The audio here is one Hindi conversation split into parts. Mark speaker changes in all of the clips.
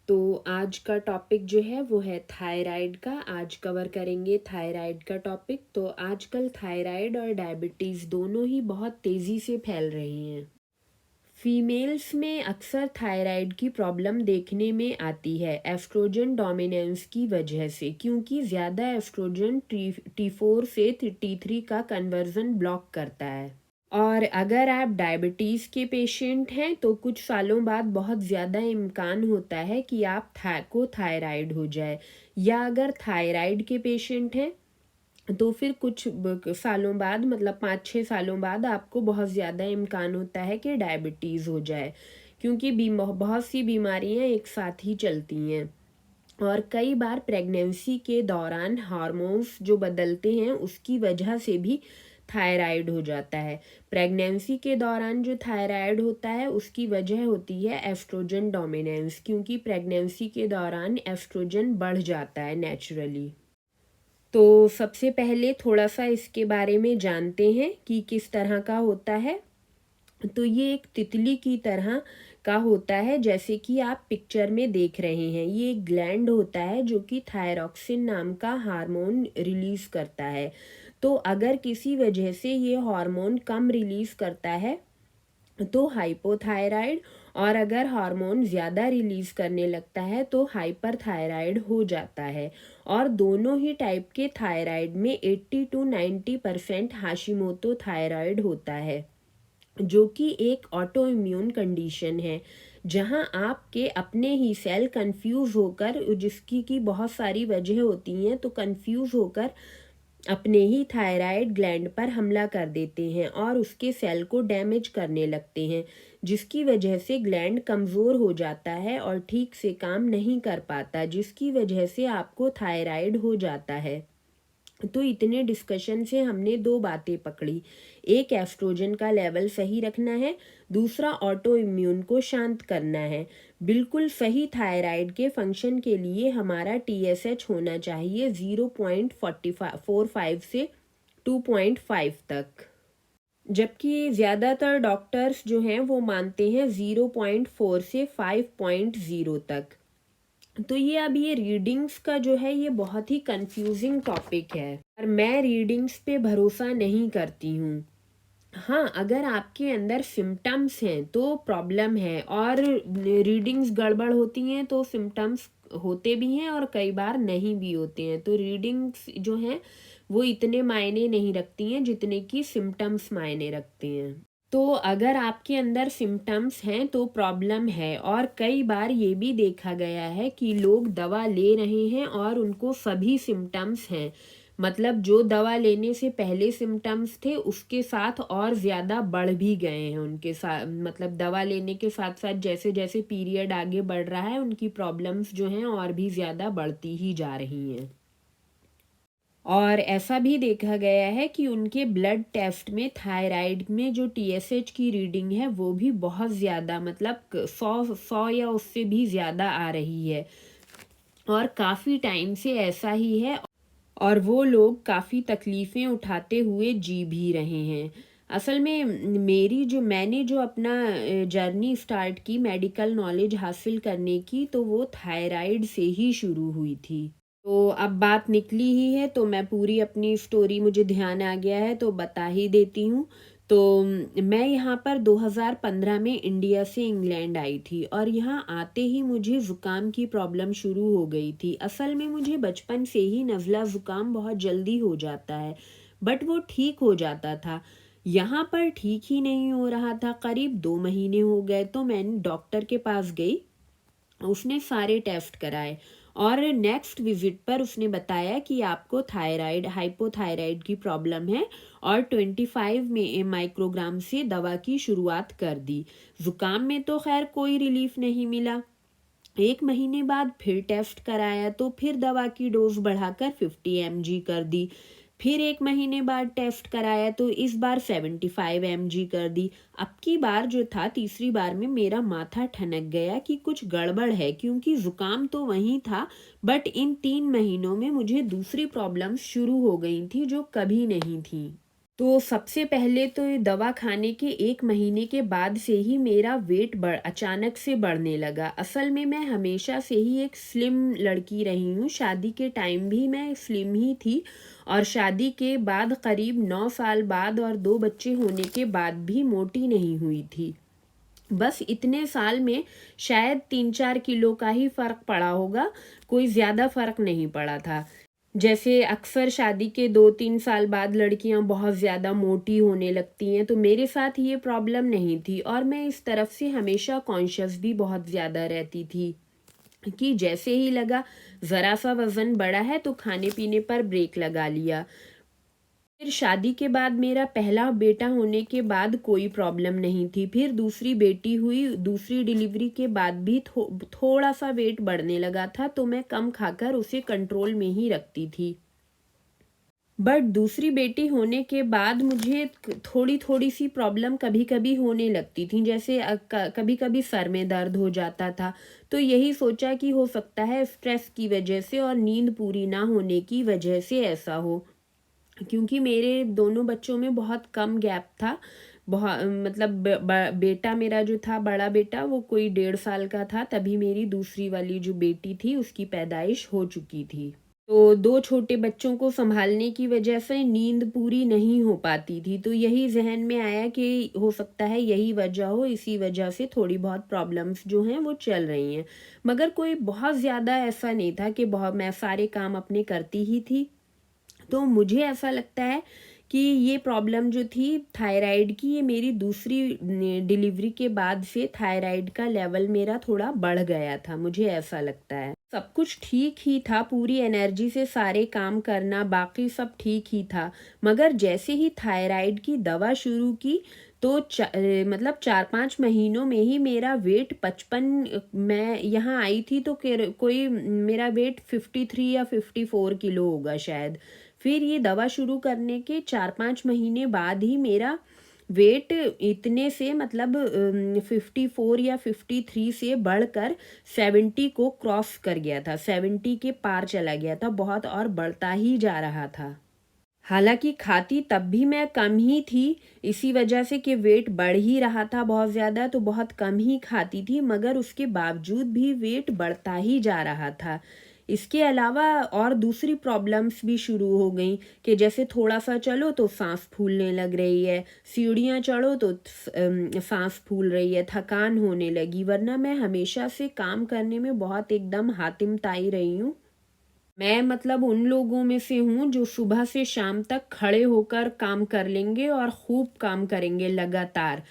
Speaker 1: तो आज का टॉपिक जो है वो है थायराइड का। आज कवर करेंगे थायराइड का टॉपिक। तो आजकल थायराइड और डायबिटीज़ दोनों ही बहुत तेज़ी से फैल रही हैं। फीमेल्स में अक्सर थायराइड की प्रॉब्लम देखने में आती है एस्ट्रोजन डोमिनेंस की वजह से, क्योंकि ज़्यादा एस्ट्रोजन T4 से T3 का कन्वर्जन ब्लॉक करता है। और अगर आप डायबिटीज़ के पेशेंट हैं तो कुछ सालों बाद बहुत ज़्यादा इम्कान होता है कि आप थायराइड हो जाए, या अगर थायराइड के पेशेंट हैं तो फिर कुछ सालों बाद, मतलब 5-6 सालों बाद आपको बहुत ज़्यादा इम्कान होता है कि डायबिटीज़ हो जाए, क्योंकि बहुत सी बीमारियां एक साथ ही चलती हैं। और कई बार प्रेगनेंसी के दौरान हार्मोन्स जो बदलते हैं उसकी वजह से भी थायराइड हो जाता है। प्रेगनेंसी के दौरान जो थायराइड होता है उसकी वजह होती है एस्ट्रोजन डोमिनेंस, क्योंकि प्रेगनेंसी के दौरान एस्ट्रोजन बढ़ जाता है नेचुरली। तो सबसे पहले थोड़ा सा इसके बारे में जानते हैं कि किस तरह का होता है। तो ये एक तितली की तरह का होता है, जैसे कि आप पिक्चर में देख रहे हैं। ये एक ग्लैंड होता है जो कि थायरॉक्सिन नाम का हार्मोन रिलीज करता है। तो अगर किसी वजह से ये हार्मोन कम रिलीज करता है तो हाइपोथायराइड, और अगर हार्मोन ज़्यादा रिलीज करने लगता है तो हाइपरथायराइड हो जाता है। और दोनों ही टाइप के थायराइड में 80 to 90% हाशिमोतो थायराइड होता है, जो कि एक ऑटो इम्यून कंडीशन है, जहां आपके अपने ही सेल कंफ्यूज होकर, जिसकी की बहुत सारी वजह होती हैं, तो कंफ्यूज होकर अपने ही थायराइड ग्लैंड पर हमला कर देते हैं और उसके सेल को डैमेज करने लगते हैं, जिसकी वजह से ग्लैंड कमज़ोर हो जाता है और ठीक से काम नहीं कर पाता, जिसकी वजह से आपको थायराइड हो जाता है। तो इतने डिस्कशन से हमने दो बातें पकड़ी। एक, एस्ट्रोजन का लेवल सही रखना है, दूसरा ऑटो इम्यून को शांत करना है। बिल्कुल सही थायराइड के फंक्शन के लिए हमारा TSH होना चाहिए 0.45 से 2.5 तक, जबकि ज़्यादातर डॉक्टर्स जो हैं वो मानते हैं 0.4 से 5.0 तक। तो ये रीडिंग्स का जो है ये बहुत ही कंफ्यूजिंग टॉपिक है, और मैं रीडिंग्स पे भरोसा नहीं करती हूँ। हाँ, अगर आपके अंदर सिम्टम्स हैं तो प्रॉब्लम है, और रीडिंग्स गड़बड़ होती हैं तो सिम्टम्स होते भी हैं और कई बार नहीं भी होते हैं। तो रीडिंग्स जो हैं वो इतने मायने नहीं रखती हैं जितने कि सिम्टम्स मायने रखते हैं। तो अगर आपके अंदर सिम्टम्स हैं तो प्रॉब्लम है, और कई बार ये भी देखा गया है कि लोग दवा ले रहे हैं और उनको सभी सिम्टम्स हैं, मतलब जो दवा लेने से पहले सिम्टम्स थे उसके साथ और ज़्यादा बढ़ भी गए हैं उनके साथ, मतलब दवा लेने के साथ साथ जैसे जैसे पीरियड आगे बढ़ रहा है उनकी प्रॉब्लम्स जो हैं और भी ज़्यादा बढ़ती ही जा रही हैं। और ऐसा भी देखा गया है कि उनके ब्लड टेस्ट में थायराइड में जो TSH की रीडिंग है वो भी बहुत ज़्यादा, मतलब 100 या उससे भी ज़्यादा आ रही है, और काफ़ी टाइम से ऐसा ही है, और वो लोग काफ़ी तकलीफ़ें उठाते हुए जी भी रहे हैं। असल में मैंने जो अपना जर्नी स्टार्ट की मेडिकल नॉलेज हासिल करने की, तो वो थायराइड से ही शुरू हुई थी। तो अब बात निकली ही है तो मैं पूरी अपनी स्टोरी, मुझे ध्यान आ गया है तो बता ही देती हूँ। तो मैं यहाँ पर 2015 में इंडिया से इंग्लैंड आई थी, और यहाँ आते ही मुझे ज़ुकाम की प्रॉब्लम शुरू हो गई थी। असल में मुझे बचपन से ही नज़ला ज़ुकाम बहुत जल्दी हो जाता है, बट वो ठीक हो जाता था। यहाँ पर ठीक ही नहीं हो रहा था। करीब 2 महीने हो गए तो मैंने डॉक्टर के पास गई, उसने सारे टेस्ट कराए, और नेक्स्ट विजिट पर उसने बताया कि आपको थायराइड, हाइपोथायराइड की प्रॉब्लम है, और 25 में माइक्रोग्राम से दवा की शुरुआत कर दी। ज़ुकाम में तो खैर कोई रिलीफ नहीं मिला। 1 महीने बाद फिर टेस्ट कराया तो फिर दवा की डोज बढ़ाकर 50 mg कर दी। फिर 1 महीने बाद टेस्ट कराया तो इस बार 75 mg कर दी। अब की बार जो था, तीसरी बार में मेरा माथा ठनक गया कि कुछ गड़बड़ है, क्योंकि ज़ुकाम तो वहीं था, बट इन 3 महीनों में मुझे दूसरी प्रॉब्लम्स शुरू हो गई थी जो कभी नहीं थी। तो सबसे पहले तो ये दवा खाने के 1 महीने के बाद से ही मेरा वेट अचानक से बढ़ने लगा। असल में मैं हमेशा से ही एक स्लिम लड़की रही हूँ, शादी के टाइम भी मैं स्लिम ही थी और शादी के बाद करीब 9 साल बाद और 2 बच्चे होने के बाद भी मोटी नहीं हुई थी। बस इतने साल में शायद 3-4 किलो का ही फ़र्क पड़ा होगा, कोई ज़्यादा फ़र्क नहीं पड़ा था। जैसे अक्सर शादी के 2-3 साल बाद लड़कियां बहुत ज़्यादा मोटी होने लगती हैं, तो मेरे साथ ये प्रॉब्लम नहीं थी और मैं इस तरफ से हमेशा कॉन्शियस भी बहुत ज़्यादा रहती थी कि जैसे ही लगा ज़रा सा वज़न बढ़ा है तो खाने पीने पर ब्रेक लगा लिया। फिर शादी के बाद मेरा पहला बेटा होने के बाद कोई प्रॉब्लम नहीं थी। फिर दूसरी बेटी हुई, दूसरी डिलीवरी के बाद भी थोड़ा सा वेट बढ़ने लगा था, तो मैं कम खाकर उसे कंट्रोल में ही रखती थी। बट दूसरी बेटी होने के बाद मुझे थोड़ी थोड़ी सी प्रॉब्लम कभी कभी होने लगती थी, जैसे कभी कभी सर में दर्द हो जाता था। तो यही सोचा कि हो सकता है स्ट्रेस की वजह से और नींद पूरी ना होने की वजह से ऐसा हो, क्योंकि मेरे दोनों बच्चों में बहुत कम गैप था। बहुत मतलब बेटा मेरा जो था, बड़ा बेटा, वो कोई 1.5 साल का था तभी मेरी दूसरी वाली जो बेटी थी उसकी पैदाइश हो चुकी थी। तो 2 छोटे बच्चों को सँभालने की वजह से नींद पूरी नहीं हो पाती थी, तो यही ज़हन में आया कि हो सकता है यही वजह हो, इसी वजह से थोड़ी बहुत प्रॉब्लम्स जो हैं वो चल रही हैं। मगर कोई बहुत ज़्यादा ऐसा नहीं था कि बहुत मैं सारे काम अपने करती ही थी। तो मुझे ऐसा लगता है कि ये प्रॉब्लम जो थी थायराइड की, ये मेरी दूसरी डिलीवरी के बाद से थायराइड का लेवल मेरा थोड़ा बढ़ गया था, मुझे ऐसा लगता है। सब कुछ ठीक ही था, पूरी एनर्जी से सारे काम करना, बाकी सब ठीक ही था। मगर जैसे ही थायराइड की दवा शुरू की तो मतलब 4-5 महीनों में ही मेरा वेट 55, मैं यहाँ आई थी तो कोई मेरा वेट 53 या 54 किलो होगा शायद। फिर ये दवा शुरू करने के 4-5 महीने बाद ही मेरा वेट इतने से मतलब 54 या 53 से बढ़कर 70 को क्रॉस कर गया था, 70 के पार चला गया था बहुत, और बढ़ता ही जा रहा था। हालांकि खाती तब भी मैं कम ही थी, इसी वजह से कि वेट बढ़ ही रहा था बहुत ज़्यादा, तो बहुत कम ही खाती थी, मगर उसके बावजूद भी वेट बढ़ता ही जा रहा था। इसके अलावा और दूसरी प्रॉब्लम्स भी शुरू हो गई कि जैसे थोड़ा सा चलो तो सांस फूलने लग रही है, सीढ़ियाँ चढ़ो तो सांस फूल रही है, थकान होने लगी। वरना मैं हमेशा से काम करने में बहुत एकदम हातिम ताई रही हूँ। मैं मतलब उन लोगों में से हूँ जो सुबह से शाम तक खड़े होकर काम कर लेंगे और खूब काम करेंगे लगातार,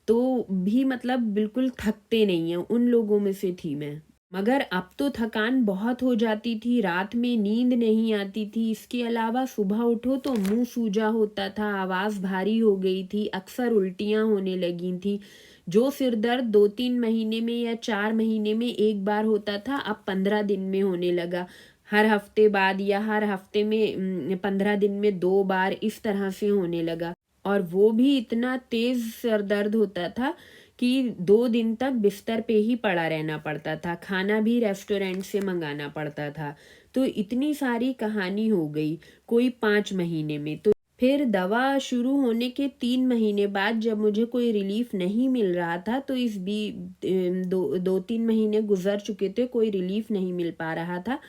Speaker 1: तो भी मतलब बिल्कुल थकते नहीं हैं, उन लोगों में से थी मैं। मगर अब तो थकान बहुत हो जाती थी, रात में नींद नहीं आती थी, इसके अलावा सुबह उठो तो मुंह सूजा होता था, आवाज़ भारी हो गई थी, अक्सर उल्टियाँ होने लगी थी। जो सिर दर्द 2-3 महीने में या 4 महीने में एक बार होता था, अब 15 दिन में होने लगा। हर हफ्ते बाद या हर हफ्ते में 15 दिन में 2 बार इस तरह से होने लगा। और वो भी इतना तेज़ सर दर्द होता था कि 2 दिन तक बिस्तर पे ही पड़ा रहना पड़ता था, खाना भी रेस्टोरेंट से मंगाना पड़ता था। तो इतनी सारी कहानी हो गई कोई 5 महीने में। तो फिर दवा शुरू होने के 3 महीने बाद जब मुझे कोई रिलीफ नहीं मिल रहा था, तो इस 2-3 महीने गुजर चुके थे, कोई रिलीफ नहीं मिल पा रहा था,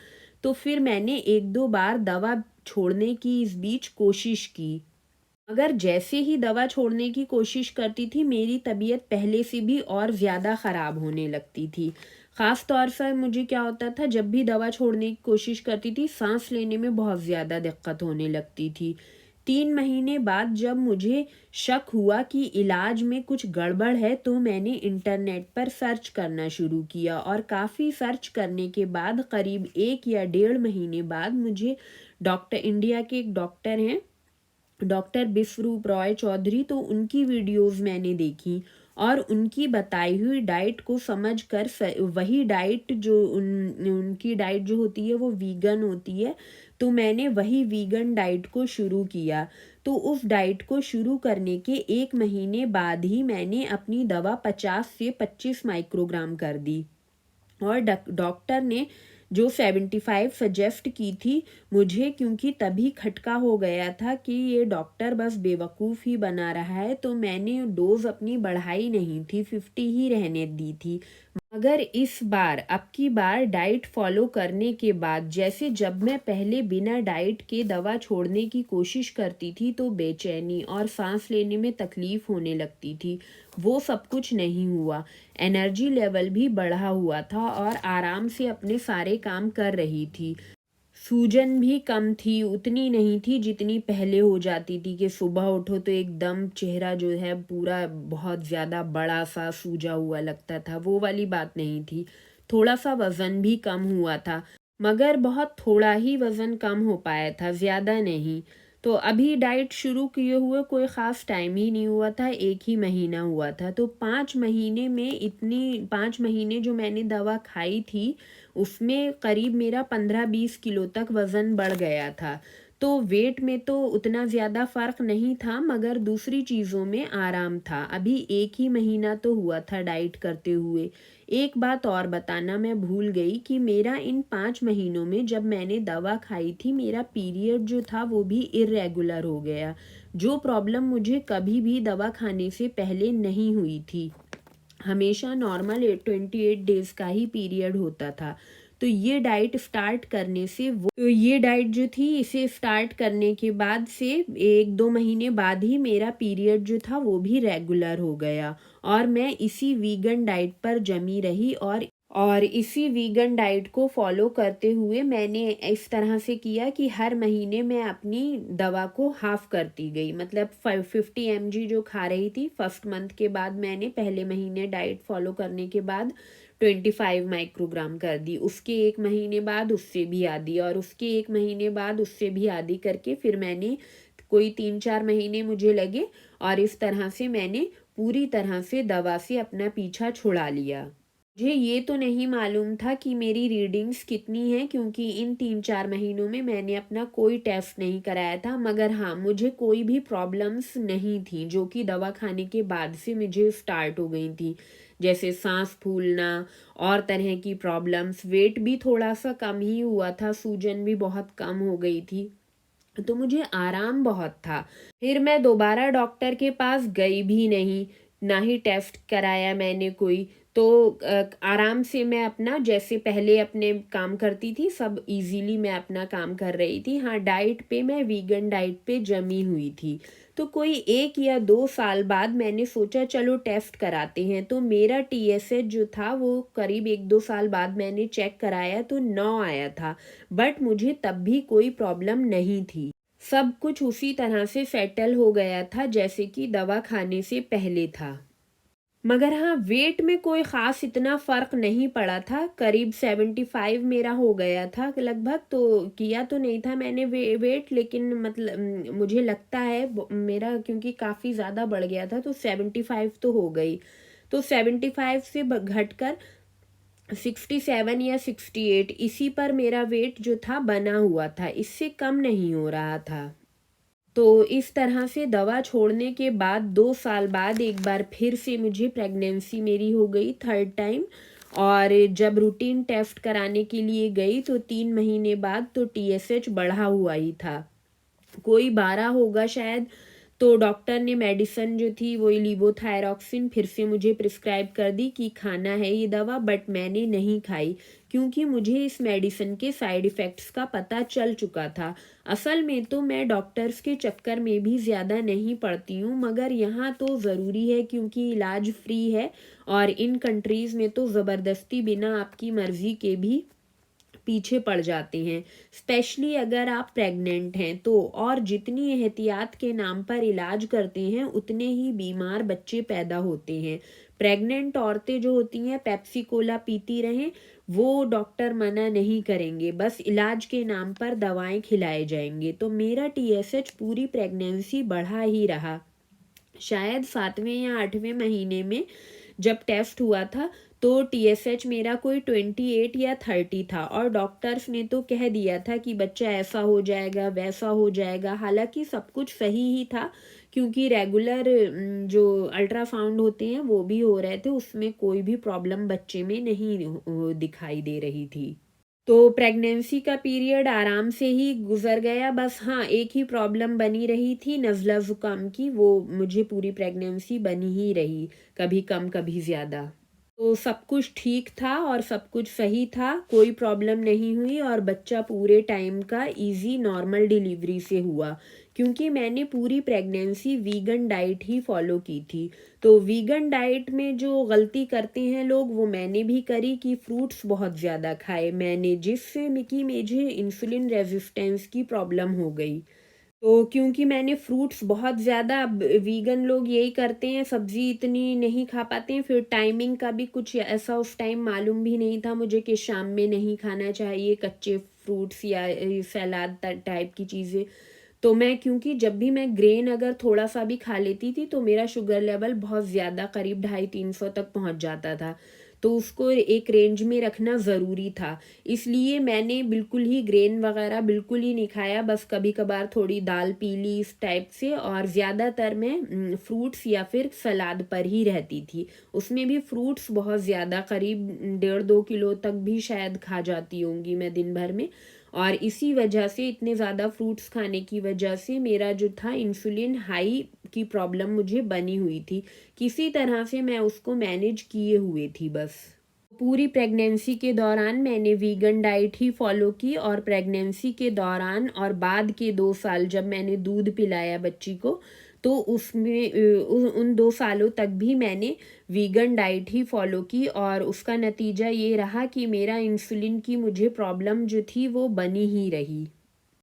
Speaker 1: तो फिर मैंने 1-2 बार दवा छोड़ने की इस बीच कोशिश की। मगर जैसे ही दवा छोड़ने की कोशिश करती थी, मेरी तबीयत पहले से भी और ज़्यादा ख़राब होने लगती थी। ख़ास तौर से मुझे क्या होता था, जब भी दवा छोड़ने की कोशिश करती थी, सांस लेने में बहुत ज़्यादा दिक्कत होने लगती थी। 3 महीने बाद जब मुझे शक हुआ कि इलाज में कुछ गड़बड़ है, तो मैंने इंटरनेट पर सर्च करना शुरू किया और काफ़ी सर्च करने के बाद करीब 1 या 1.5 महीने बाद मुझे इंडिया के एक डॉक्टर हैं, डॉक्टर बिस्वरूप रॉय चौधरी, तो उनकी वीडियोस मैंने देखी और उनकी बताई हुई डाइट को समझकर वही डाइट जो उनकी डाइट जो होती है वो वीगन होती है, तो मैंने वही वीगन डाइट को शुरू किया। तो उस डाइट को शुरू करने के 1 महीने बाद ही मैंने अपनी दवा 50 से 25 माइक्रोग्राम कर दी। और डॉक्टर ने जो 75 सजेस्ट की थी मुझे, क्योंकि तभी खटका हो गया था कि ये डॉक्टर बस बेवकूफ़ ही बना रहा है, तो मैंने डोज अपनी बढ़ाई नहीं थी, 50 ही रहने दी थी। मगर इस बार अब की बार डाइट फॉलो करने के बाद, जैसे जब मैं पहले बिना डाइट के दवा छोड़ने की कोशिश करती थी तो बेचैनी और सांस लेने में तकलीफ होने लगती थी, वो सब कुछ नहीं हुआ। एनर्जी लेवल भी बढ़ा हुआ था और आराम से अपने सारे काम कर रही थी। सूजन भी कम थी, उतनी नहीं थी जितनी पहले हो जाती थी कि सुबह उठो तो एकदम चेहरा जो है पूरा बहुत ज़्यादा बड़ा सा सूजा हुआ लगता था, वो वाली बात नहीं थी। थोड़ा सा वज़न भी कम हुआ था, मगर बहुत थोड़ा ही वज़न कम हो पाया था, ज़्यादा नहीं। तो अभी डाइट शुरू किए हुए कोई ख़ास टाइम ही नहीं हुआ था, 1 ही महीना हुआ था। तो 5 महीने में इतनी 5 महीने जो मैंने दवा खाई थी उसमें करीब मेरा 15-20 किलो तक वज़न बढ़ गया था। तो वेट में तो उतना ज़्यादा फ़र्क नहीं था, मगर दूसरी चीज़ों में आराम था। अभी 1 ही महीना तो हुआ था डाइट करते हुए। एक बात और बताना मैं भूल गई कि मेरा इन 5 महीनों में जब मैंने दवा खाई थी, मेरा पीरियड जो था वो भी इर्रेगुलर हो गया, जो प्रॉब्लम मुझे कभी भी दवा खाने से पहले नहीं हुई थी। हमेशा नॉर्मल 28 डेज़ का ही पीरियड होता था। तो ये डाइट स्टार्ट करने से तो ये डाइट जो थी इसे स्टार्ट करने के बाद से 1-2 महीने बाद ही मेरा पीरियड जो था वो भी रेगुलर हो गया, और मैं इसी वीगन डाइट पर जमी रही, और इसी वीगन डाइट को फॉलो करते हुए मैंने इस तरह से किया कि हर महीने मैं अपनी दवा को हाफ करती गई, मतलब 50 mg जो खा रही थी फर्स्ट मंथ के बाद, मैंने पहले महीने डाइट फॉलो करने के बाद 25 माइक्रोग्राम कर दी, उसके 1 महीने बाद उससे भी आधी, और उसके 1 महीने बाद उससे भी आधी करके फिर मैंने कोई 3-4 महीने मुझे लगे, और इस तरह से मैंने पूरी तरह से दवा से अपना पीछा छुड़ा लिया। मुझे ये तो नहीं मालूम था कि मेरी रीडिंग्स कितनी हैं, क्योंकि इन 3-4 महीनों में मैंने अपना कोई टेस्ट नहीं कराया था, मगर हाँ मुझे कोई भी प्रॉब्लम्स नहीं थी जो कि दवा खाने के बाद से मुझे स्टार्ट हो गई थी, जैसे सांस फूलना और तरह की प्रॉब्लम्स। वेट भी थोड़ा सा कम ही हुआ था, सूजन भी बहुत कम हो गई थी, तो मुझे आराम बहुत था। फिर मैं दोबारा डॉक्टर के पास गई भी नहीं, ना ही टेस्ट कराया मैंने कोई। तो आराम से मैं अपना जैसे पहले अपने काम करती थी, सब इजीली मैं अपना काम कर रही थी। हाँ, डाइट पे मैं वीगन डाइट पे जमी हुई थी। तो कोई 1 या 2 साल बाद मैंने सोचा चलो टेस्ट कराते हैं, तो मेरा TSH जो था वो करीब 1-2 साल बाद मैंने चेक कराया तो 9 आया था, बट मुझे तब भी कोई प्रॉब्लम नहीं थी। सब कुछ उसी तरह से सेटल हो गया था जैसे कि दवा खाने से पहले था। मगर हाँ, वेट में कोई ख़ास इतना फ़र्क नहीं पड़ा था, करीब 75 मेरा हो गया था लगभग। तो किया तो नहीं था मैंने वेट, लेकिन मतलब मुझे लगता है मेरा क्योंकि काफ़ी ज़्यादा बढ़ गया था, तो 75 तो हो गई। तो 75 से घटकर 67 या 68 इसी पर मेरा वेट जो था बना हुआ था, इससे कम नहीं हो रहा था। तो इस तरह से दवा छोड़ने के बाद 2 साल बाद एक बार फिर से मुझे प्रेगनेंसी मेरी हो गई, थर्ड टाइम। और जब रूटीन टेस्ट कराने के लिए गई तो 3 महीने बाद तो TSH बढ़ा हुआ ही था, कोई 12 होगा शायद। तो डॉक्टर ने मेडिसिन जो थी वही लीवोथायरॉक्सिन फिर से मुझे प्रिस्क्राइब कर दी कि खाना है ये दवा, बट मैंने नहीं खाई, क्योंकि मुझे इस मेडिसिन के साइड इफ़ेक्ट्स का पता चल चुका था। असल में तो मैं डॉक्टर्स के चक्कर में भी ज़्यादा नहीं पड़ती हूँ, मगर यहाँ तो ज़रूरी है क्योंकि इलाज फ्री है, और इन कंट्रीज़ में तो ज़बरदस्ती बिना आपकी मर्ज़ी के भी पीछे पड़ जाते हैं, स्पेशली अगर आप प्रेग्नेंट हैं तो। और जितनी एहतियात के नाम पर इलाज करते हैं उतने ही बीमार बच्चे पैदा होते हैं। प्रेग्नेंट औरतें जो होती हैं पेप्सी कोला पीती रहें, वो डॉक्टर मना नहीं करेंगे, बस इलाज के नाम पर दवाएं खिलाए जाएंगे। तो मेरा TSH पूरी प्रेगनेंसी बढ़ा ही रहा। शायद 7वें या 8वें महीने में जब टेस्ट हुआ था तो TSH मेरा कोई 28 या 30 था, और डॉक्टर्स ने तो कह दिया था कि बच्चा ऐसा हो जाएगा वैसा हो जाएगा। हालांकि सब कुछ सही ही था, क्योंकि रेगुलर जो अल्ट्रासाउंड होते हैं वो भी हो रहे थे, उसमें कोई भी प्रॉब्लम बच्चे में नहीं दिखाई दे रही थी। तो प्रेगनेंसी का पीरियड आराम से ही गुजर गया। बस हाँ, एक ही प्रॉब्लम बनी रही थी नज़ला ज़ुकाम की, वो मुझे पूरी प्रेगनेंसी बनी ही रही, कभी कम कभी ज़्यादा। तो सब कुछ ठीक था और सब कुछ सही था, कोई प्रॉब्लम नहीं हुई और बच्चा पूरे टाइम का इजी नॉर्मल डिलीवरी से हुआ, क्योंकि मैंने पूरी प्रेगनेंसी वीगन डाइट ही फॉलो की थी। तो वीगन डाइट में जो गलती करते हैं लोग, वो मैंने भी करी कि फ्रूट्स बहुत ज़्यादा खाए मैंने, जिससे कि मुझे इंसुलिन रेजिस्टेंस की प्रॉब्लम हो गई। तो क्योंकि मैंने फ्रूट्स बहुत ज़्यादा, वीगन लोग यही करते हैं, सब्ज़ी इतनी नहीं खा पाते हैं, फिर टाइमिंग का भी कुछ ऐसा उस टाइम मालूम भी नहीं था मुझे कि शाम में नहीं खाना चाहिए कच्चे फ्रूट्स या सलाद टाइप की चीज़ें। तो मैं, क्योंकि जब भी मैं ग्रेन अगर थोड़ा सा भी खा लेती थी तो मेरा शुगर लेवल बहुत ज़्यादा, करीब 250-300 तक पहुंच जाता था। तो उसको एक रेंज में रखना ज़रूरी था। इसलिए मैंने बिल्कुल ही ग्रेन वगैरह बिल्कुल ही नहीं खाया, बस कभी कभार थोड़ी दाल पी ली इस टाइप से, और ज़्यादातर मैं फ्रूट्स या फिर सलाद पर ही रहती थी। उसमें भी फ्रूट्स बहुत ज़्यादा, करीब 1.5-2 किलो तक भी शायद खा जाती होंगी मैं दिन भर में। और इसी वजह से, इतने ज़्यादा फ्रूट्स खाने की वजह से मेरा जो था इंसुलिन हाई की प्रॉब्लम मुझे बनी हुई थी। किसी तरह से मैं उसको मैनेज किए हुए थी बस। पूरी प्रेगनेंसी के दौरान मैंने वीगन डाइट ही फॉलो की, और प्रेगनेंसी के दौरान और बाद के 2 साल जब मैंने दूध पिलाया बच्ची को, तो उसमें उन 2 सालों तक भी मैंने वीगन डाइट ही फॉलो की, और उसका नतीजा ये रहा कि मेरा इंसुलिन की मुझे प्रॉब्लम जो थी वो बनी ही रही,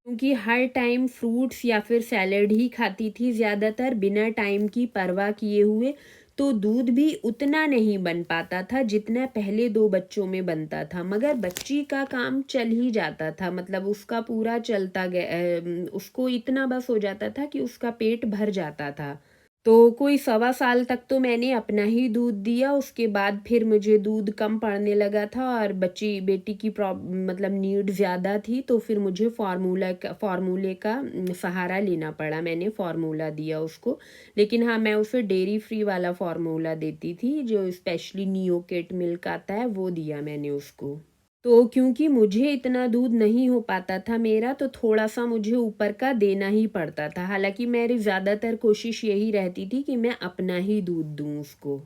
Speaker 1: क्योंकि हर टाइम फ्रूट्स या फिर सैलड ही खाती थी ज़्यादातर, बिना टाइम की परवाह किए हुए। तो दूध भी उतना नहीं बन पाता था जितना पहले 2 बच्चों में बनता था, मगर बच्ची का काम चल ही जाता था, मतलब उसका पूरा चलता गया, उसको इतना बस हो जाता था कि उसका पेट भर जाता था। तो कोई 1.25 साल तक तो मैंने अपना ही दूध दिया, उसके बाद फिर मुझे दूध कम पड़ने लगा था और बच्ची बेटी की मतलब नीड ज़्यादा थी, तो फिर मुझे फार्मूले का सहारा लेना पड़ा, मैंने फार्मूला दिया उसको। लेकिन हाँ, मैं उसे डेयरी फ्री वाला फार्मूला देती थी, जो स्पेशली नियोकेट मिल्क आता है, वो दिया मैंने उसको। तो क्योंकि मुझे इतना दूध नहीं हो पाता था मेरा, तो थोड़ा-सा मुझे ऊपर का देना ही पड़ता था। हालाँकि मेरी ज़्यादातर कोशिश यही रहती थी कि मैं अपना ही दूध दूँ उसको।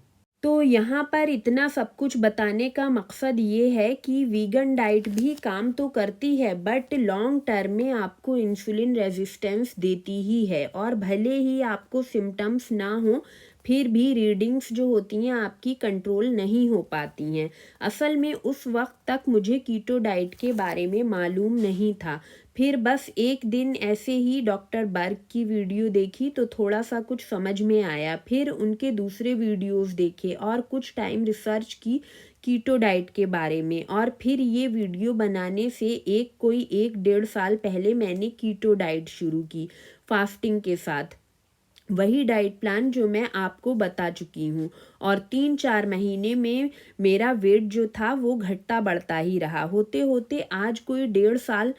Speaker 1: तो यहाँ पर इतना सब कुछ बताने का मकसद ये है कि वीगन डाइट भी काम तो करती है, बट लॉन्ग टर्म में आपको इंसुलिन रेजिस्टेंस देती ही है, और भले ही आपको सिम्टम्स ना हो, फिर भी रीडिंग्स जो होती हैं आपकी कंट्रोल नहीं हो पाती हैं। असल में उस वक्त तक मुझे कीटो डाइट के बारे में मालूम नहीं था। फिर बस एक दिन ऐसे ही डॉक्टर बर्ग की वीडियो देखी तो थोड़ा सा कुछ समझ में आया, फिर उनके दूसरे वीडियोस देखे और कुछ टाइम रिसर्च की कीटो डाइट के बारे में, और फिर ये वीडियो बनाने से 1-1.5 साल पहले मैंने कीटो डाइट शुरू की, फास्टिंग के साथ, वही डाइट प्लान जो मैं आपको बता चुकी हूँ। और 3-4 महीने में मेरा वेट जो था वो घटता बढ़ता ही रहा, होते होते आज कोई 1.5 साल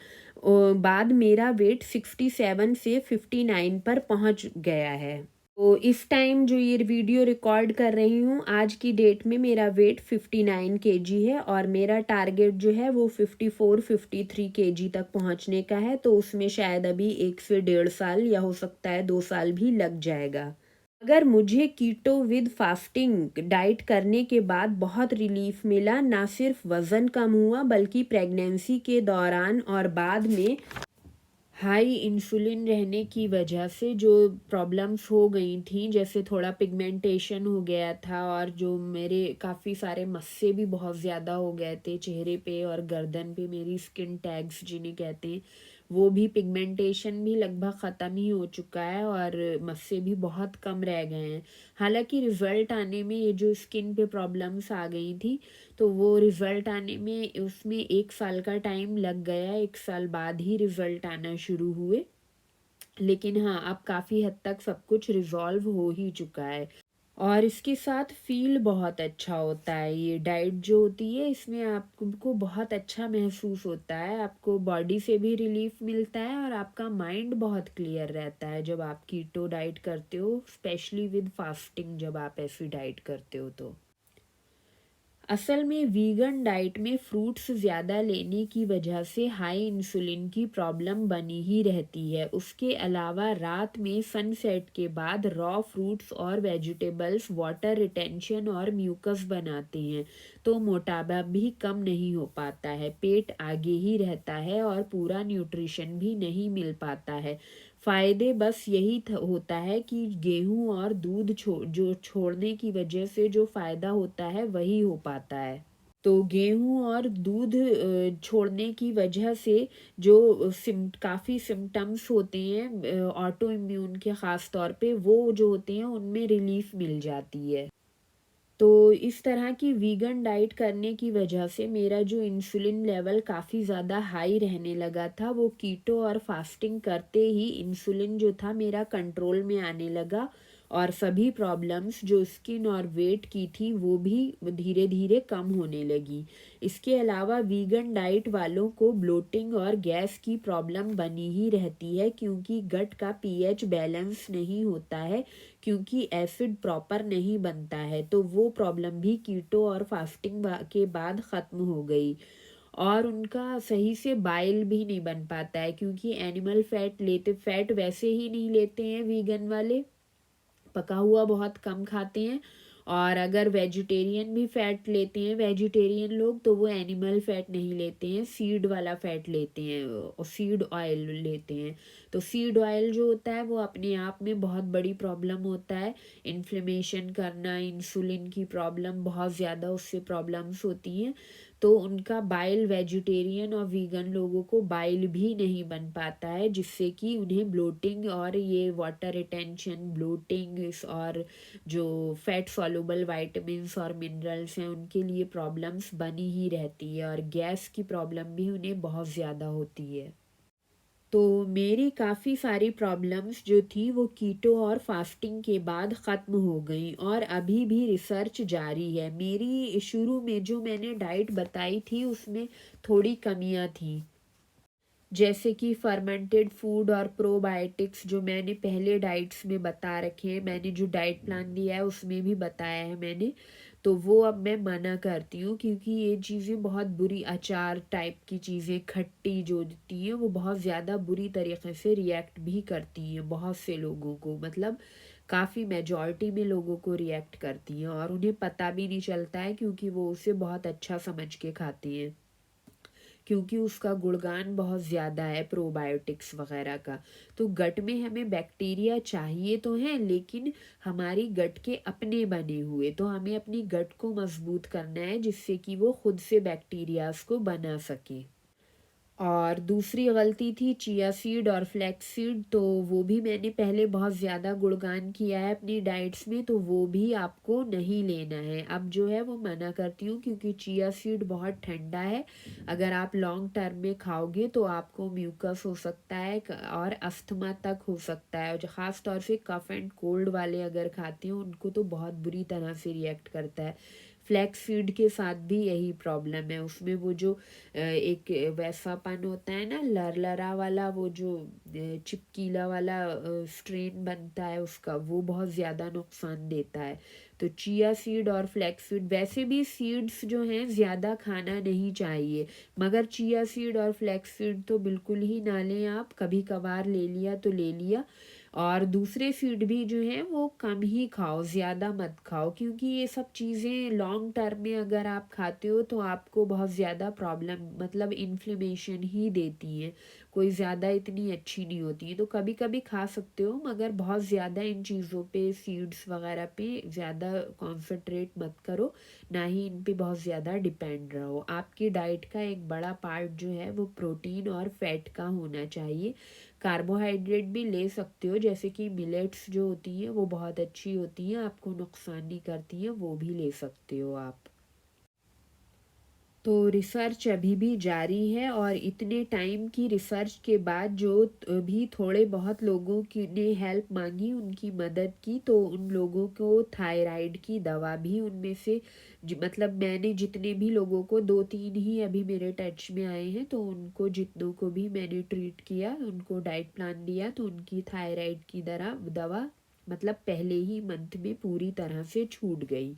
Speaker 1: बाद मेरा वेट 67 से 59 पर पहुँच गया है। तो इस टाइम जो ये वीडियो रिकॉर्ड कर रही हूँ, आज की डेट में मेरा वेट 59 केजी है, और मेरा टारगेट जो है वो 54-53 केजी तक पहुँचने का है। तो उसमें शायद अभी 1 से 1.5 साल या हो सकता है 2 साल भी लग जाएगा। अगर मुझे कीटो विद फास्टिंग डाइट करने के बाद बहुत रिलीफ मिला, ना सिर्फ वज़न कम हुआ बल्कि प्रेगनेंसी के दौरान और बाद में हाई इंसुलिन रहने की वजह से जो प्रॉब्लम्स हो गई थी, जैसे थोड़ा पिगमेंटेशन हो गया था, और जो मेरे काफ़ी सारे मस्से भी बहुत ज़्यादा हो गए थे चेहरे पे और गर्दन पे, मेरी स्किन टैग्स जिन्हें कहते हैं, वो भी, पिगमेंटेशन भी लगभग ख़त्म ही हो चुका है और मस्से भी बहुत कम रह गए हैं। हालांकि रिज़ल्ट आने में ये जो स्किन पे प्रॉब्लम्स आ गई थी, तो वो रिज़ल्ट आने में उसमें 1 साल का टाइम लग गया, 1 साल बाद ही रिज़ल्ट आना शुरू हुए। लेकिन हाँ, अब काफ़ी हद तक सब कुछ रिज़ॉल्व हो ही चुका है, और इसके साथ फ़ील बहुत अच्छा होता है। ये डाइट जो होती है, इसमें आपको बहुत अच्छा महसूस होता है, आपको बॉडी से भी रिलीफ मिलता है और आपका माइंड बहुत क्लियर रहता है जब आप कीटो डाइट करते हो, स्पेशली विद फास्टिंग, जब आप ऐसी डाइट करते हो तो। असल में वीगन डाइट में फ्रूट्स ज़्यादा लेने की वजह से हाई इंसुलिन की प्रॉब्लम बनी ही रहती है। उसके अलावा रात में सनसेट के बाद रॉ फ्रूट्स और वेजिटेबल्स वाटर रिटेंशन और म्यूकस बनाते हैं, तो मोटापा भी कम नहीं हो पाता है, पेट आगे ही रहता है और पूरा न्यूट्रिशन भी नहीं मिल पाता है। फ़ायदे बस यही होता है कि गेहूं और दूध जो छोड़ने की वजह से जो फ़ायदा होता है वही हो पाता है। तो गेहूं और दूध छोड़ने की वजह से जो काफ़ी सिम्टम्स होते हैं ऑटो इम्यून के ख़ास तौर पे, वो जो होते हैं उनमें रिलीफ मिल जाती है। तो इस तरह की वीगन डाइट करने की वजह से मेरा जो इंसुलिन लेवल काफ़ी ज़्यादा हाई रहने लगा था, वो कीटो और फास्टिंग करते ही इंसुलिन जो था मेरा कंट्रोल में आने लगा, और सभी प्रॉब्लम्स जो स्किन और वेट की थी वो भी धीरे धीरे कम होने लगी। इसके अलावा वीगन डाइट वालों को ब्लोटिंग और गैस की प्रॉब्लम बनी ही रहती है, क्योंकि गट का पीएच बैलेंस नहीं होता है, क्योंकि एसिड प्रॉपर नहीं बनता है। तो वो प्रॉब्लम भी कीटो और फास्टिंग के बाद ख़त्म हो गई। और उनका सही से बाइल भी नहीं बन पाता है, क्योंकि एनिमल फैट वैसे ही नहीं लेते हैं वीगन वाले, पका हुआ बहुत कम खाते हैं। और अगर वेजिटेरियन भी फैट लेते हैं वेजिटेरियन लोग, तो वो एनिमल फैट नहीं लेते हैं, सीड वाला फैट लेते हैं और सीड ऑयल लेते हैं। तो सीड ऑयल जो होता है वो अपने आप में बहुत बड़ी प्रॉब्लम होता है, इन्फ्लेमेशन करना, इंसुलिन की प्रॉब्लम बहुत ज़्यादा उससे प्रॉब्लम्स होती हैं। तो उनका बाइल वेजिटेरियन और वीगन लोगों को बाइल भी नहीं बन पाता है, जिससे कि उन्हें ब्लोटिंग और ये वाटर रिटेंशन, ब्लोटिंग और जो फैट सॉल्युबल वाइटामिन्स और मिनरल्स हैं उनके लिए प्रॉब्लम्स बनी ही रहती है, और गैस की प्रॉब्लम भी उन्हें बहुत ज़्यादा होती है। तो मेरी काफ़ी सारी प्रॉब्लम्स जो थी वो कीटो और फास्टिंग के बाद ख़त्म हो गई, और अभी भी रिसर्च जारी है। मेरी शुरू में जो मैंने डाइट बताई थी उसमें थोड़ी कमियां थी, जैसे कि फर्मेंटेड फूड और प्रोबायोटिक्स जो मैंने पहले डाइट्स में बता रखे हैं, मैंने जो डाइट प्लान दिया है उसमें भी बताया है मैंने, तो वो अब मैं मना करती हूँ, क्योंकि ये चीज़ें बहुत बुरी, अचार टाइप की चीज़ें खट्टी जो होती हैं वो बहुत ज़्यादा बुरी तरीके से रिएक्ट भी करती हैं बहुत से लोगों को, मतलब काफ़ी मेजॉरिटी में लोगों को रिएक्ट करती हैं, और उन्हें पता भी नहीं चलता है, क्योंकि वो उसे बहुत अच्छा समझ के खाती हैं, क्योंकि उसका गुणगान बहुत ज़्यादा है प्रोबायोटिक्स वगैरह का। तो गट में हमें बैक्टीरिया चाहिए तो हैं, लेकिन हमारी गट के अपने बने हुए, तो हमें अपनी गट को मजबूत करना है, जिससे कि वो खुद से बैक्टीरियाज को बना सके। और दूसरी गलती थी चिया सीड और फ्लैक्स सीड, तो वो भी मैंने पहले बहुत ज़्यादा गुणगान किया है अपनी डाइट्स में, तो वो भी आपको नहीं लेना है। अब जो है वो मना करती हूँ, क्योंकि चिया सीड बहुत ठंडा है, अगर आप लॉन्ग टर्म में खाओगे तो आपको म्यूकस हो सकता है और अस्थमा तक हो सकता है, और जो ख़ास तौर से कफ एंड कोल्ड वाले अगर खाते हैं उनको तो बहुत बुरी तरह से रिएक्ट करता है। फ्लैक्स सीड के साथ भी यही प्रॉब्लम है, उसमें वो जो एक वैसापन होता है ना, लरलरा वाला, वो जो चिपकीला वाला स्ट्रेन बनता है उसका, वो बहुत ज़्यादा नुकसान देता है। तो चिया सीड और फ्लैक्स सीड, वैसे भी सीड्स जो हैं ज़्यादा खाना नहीं चाहिए, मगर चिया सीड और फ्लैक्स सीड तो बिल्कुल ही ना लें आप, कभी कभार ले लिया तो ले लिया। और दूसरे सीड भी जो हैं वो कम ही खाओ, ज़्यादा मत खाओ, क्योंकि ये सब चीज़ें लॉन्ग टर्म में अगर आप खाते हो तो आपको बहुत ज़्यादा प्रॉब्लम, मतलब इन्फ्लेमेशन ही देती हैं, कोई ज़्यादा इतनी अच्छी नहीं होती है। तो कभी कभी खा सकते हो, मगर बहुत ज़्यादा इन चीज़ों पे, सीड्स वगैरह पे ज़्यादा कॉन्सेंट्रेट मत करो, ना ही इन पे बहुत ज़्यादा डिपेंड रहो। आपकी डाइट का एक बड़ा पार्ट जो है वो प्रोटीन और फैट का होना चाहिए। कार्बोहाइड्रेट भी ले सकते हो, जैसे कि मिलेट्स जो होती हैं वो बहुत अच्छी होती हैं, आपको नुकसान नहीं करती हैं, वो भी ले सकते हो आप। तो रिसर्च अभी भी जारी है, और इतने टाइम की रिसर्च के बाद जो भी थोड़े बहुत लोगों की ने हेल्प मांगी, उनकी मदद की, तो उन लोगों को थायराइड की दवा भी उनमें से मतलब मैंने जितने भी लोगों को, 2-3 ही अभी मेरे टच में आए हैं, तो उनको जितनों को भी मैंने ट्रीट किया, उनको डाइट प्लान दिया, तो उनकी थायराइड की दवा मतलब पहले ही मंथ में पूरी तरह से छूट गई।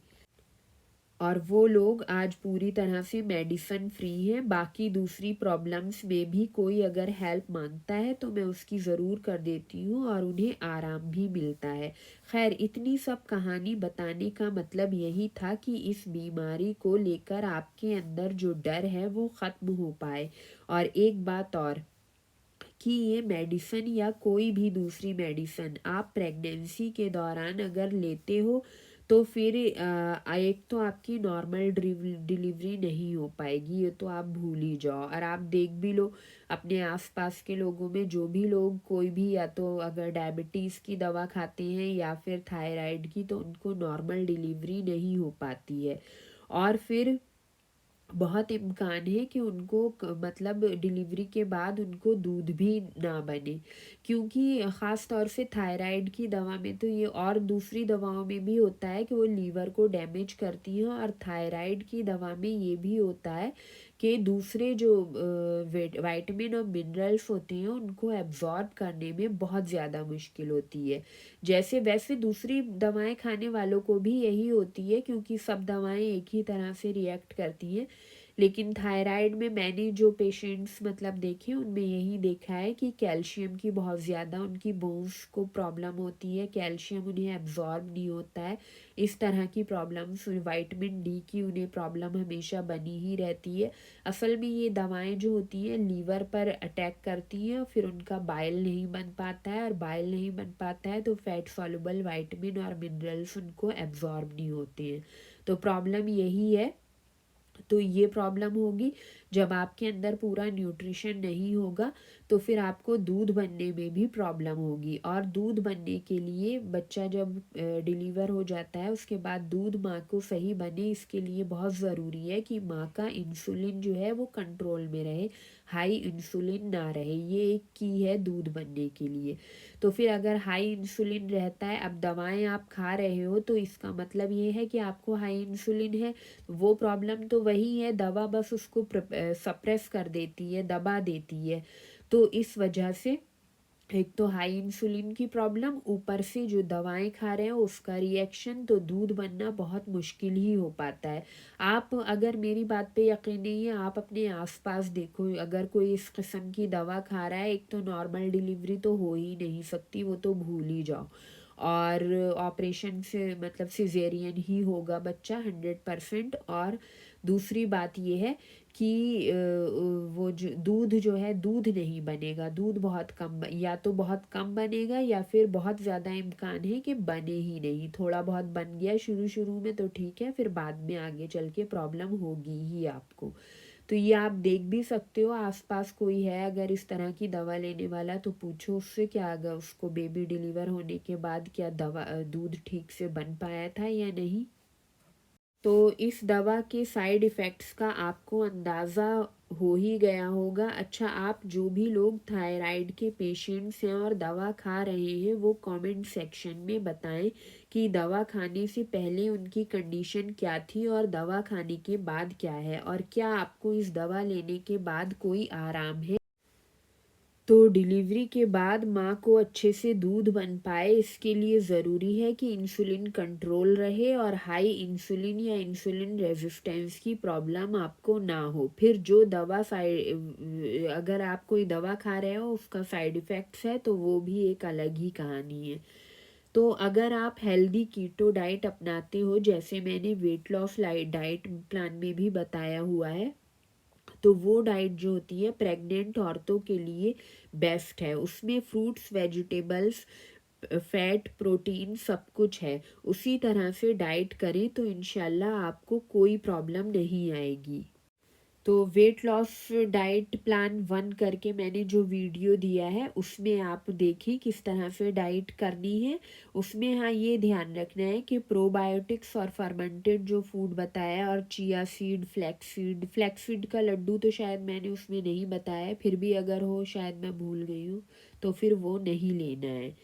Speaker 1: और वो लोग आज पूरी तरह से मेडिसिन फ्री हैं। बाकी दूसरी प्रॉब्लम्स में भी कोई अगर हेल्प मांगता है तो मैं उसकी ज़रूर कर देती हूँ और उन्हें आराम भी मिलता है। खैर, इतनी सब कहानी बताने का मतलब यही था कि इस बीमारी को लेकर आपके अंदर जो डर है वो ख़त्म हो पाए। और एक बात और, कि ये मेडिसिन या कोई भी दूसरी मेडिसिन आप प्रेगनेंसी के दौरान अगर लेते हो तो फिर एक तो आपकी नॉर्मल डिलीवरी नहीं हो पाएगी, ये तो आप भूल ही जाओ। और आप देख भी लो अपने आसपास के लोगों में, जो भी लोग कोई भी या तो अगर डायबिटीज़ की दवा खाते हैं या फिर थायराइड की, तो उनको नॉर्मल डिलीवरी नहीं हो पाती है। और फिर बहुत इम्कान है कि उनको मतलब डिलीवरी के बाद उनको दूध भी ना बने, क्योंकि ख़ास तौर से थायराइड की दवा में तो ये, और दूसरी दवाओं में भी होता है कि वो लीवर को डैमेज करती हैं। और थायराइड की दवा में ये भी होता है कि दूसरे जो विटामिन और मिनरल्स होते हैं उनको एब्जॉर्ब करने में बहुत ज़्यादा मुश्किल होती है। जैसे वैसे दूसरी दवाएं खाने वालों को भी यही होती है, क्योंकि सब दवाएं एक ही तरह से रिएक्ट करती हैं। लेकिन थायराइड में मैंने जो पेशेंट्स मतलब देखे उनमें यही देखा है कि कैल्शियम की बहुत ज़्यादा उनकी बोन्स को प्रॉब्लम होती है, कैल्शियम उन्हें एब्जॉर्ब नहीं होता है। इस तरह की प्रॉब्लम्स, विटामिन डी की उन्हें प्रॉब्लम हमेशा बनी ही रहती है। असल में ये दवाएं जो होती हैं लीवर पर अटैक करती हैं, फिर उनका बाइल नहीं बन पाता है, और बाइल नहीं बन पाता है तो फैट सॉल्युबल विटामिन और मिनरल्स उनको एब्जॉर्ब नहीं होते हैं। तो प्रॉब्लम यही है। तो ये प्रॉब्लम होगी जब आपके अंदर पूरा न्यूट्रिशन नहीं होगा, तो फिर आपको दूध बनने में भी प्रॉब्लम होगी। और दूध बनने के लिए बच्चा जब डिलीवर हो जाता है उसके बाद दूध माँ को सही बने, इसके लिए बहुत ज़रूरी है कि माँ का इंसुलिन जो है वो कंट्रोल में रहे, हाई इंसुलिन ना रहे। ये एक की है दूध बनने के लिए। तो फिर अगर हाई इंसुलिन रहता है, अब दवाएं आप खा रहे हो तो इसका मतलब ये है कि आपको हाई इंसुलिन है। वो प्रॉब्लम तो वही है, दवा बस उसको सप्रेस कर देती है, दबा देती है। तो इस वजह से एक तो हाई इंसुलिन की प्रॉब्लम, ऊपर से जो दवाएं खा रहे हैं उसका रिएक्शन, तो दूध बनना बहुत मुश्किल ही हो पाता है। आप अगर मेरी बात पे यकीन नहीं है, आप अपने आसपास देखो, अगर कोई इस किस्म की दवा खा रहा है, एक तो नॉर्मल डिलीवरी तो हो ही नहीं सकती, वो तो भूल ही जाओ। और ऑपरेशन से मतलब सिजेरियन ही होगा बच्चा 100%। और दूसरी बात ये है कि वो जो दूध है दूध नहीं बनेगा, दूध बहुत कम, या तो बहुत कम बनेगा या फिर बहुत ज़्यादा इम्कान है कि बने ही नहीं। थोड़ा बहुत बन गया शुरू शुरू में तो ठीक है, फिर बाद में आगे चल के प्रॉब्लम होगी ही आपको। तो ये आप देख भी सकते हो, आसपास कोई है अगर इस तरह की दवा लेने वाला तो पूछो उससे, क्या अगर उसको बेबी डिलीवर होने के बाद क्या दवा दूध ठीक से बन पाया था या नहीं। तो इस दवा के साइड इफ़ेक्ट्स का आपको अंदाज़ा हो ही गया होगा। अच्छा, आप जो भी लोग थायराइड के पेशेंट्स हैं और दवा खा रहे हैं वो कमेंट सेक्शन में बताएं कि दवा खाने से पहले उनकी कंडीशन क्या थी और दवा खाने के बाद क्या है, और क्या आपको इस दवा लेने के बाद कोई आराम है। तो डिलीवरी के बाद माँ को अच्छे से दूध बन पाए, इसके लिए ज़रूरी है कि इंसुलिन कंट्रोल रहे और हाई इंसुलिन या इंसुलिन रेजिस्टेंस की प्रॉब्लम आपको ना हो। फिर जो दवा साइड, अगर आप कोई दवा खा रहे हो उसका साइड इफ़ेक्ट्स है तो वो भी एक अलग ही कहानी है। तो अगर आप हेल्दी कीटो डाइट अपनाते हो, जैसे मैंने वेट लॉस डाइट प्लान में भी बताया हुआ है, तो वो डाइट जो होती है प्रेग्नेंट औरतों के लिए बेस्ट है। उसमें फ्रूट्स, वेजिटेबल्स, फैट, प्रोटीन सब कुछ है। उसी तरह से डाइट करें तो इंशाल्लाह आपको कोई प्रॉब्लम नहीं आएगी। तो वेट लॉस डाइट प्लान 1 करके मैंने जो वीडियो दिया है उसमें आप देखिए किस तरह से डाइट करनी है। उसमें हाँ ये ध्यान रखना है कि प्रोबायोटिक्स और फर्मेंटेड जो फूड बताया है, और चिया सीड, फ्लैक्स सीड का लड्डू तो शायद मैंने उसमें नहीं बताया है, फिर भी अगर हो शायद मैं भूल गई हूँ तो फिर वो नहीं लेना है।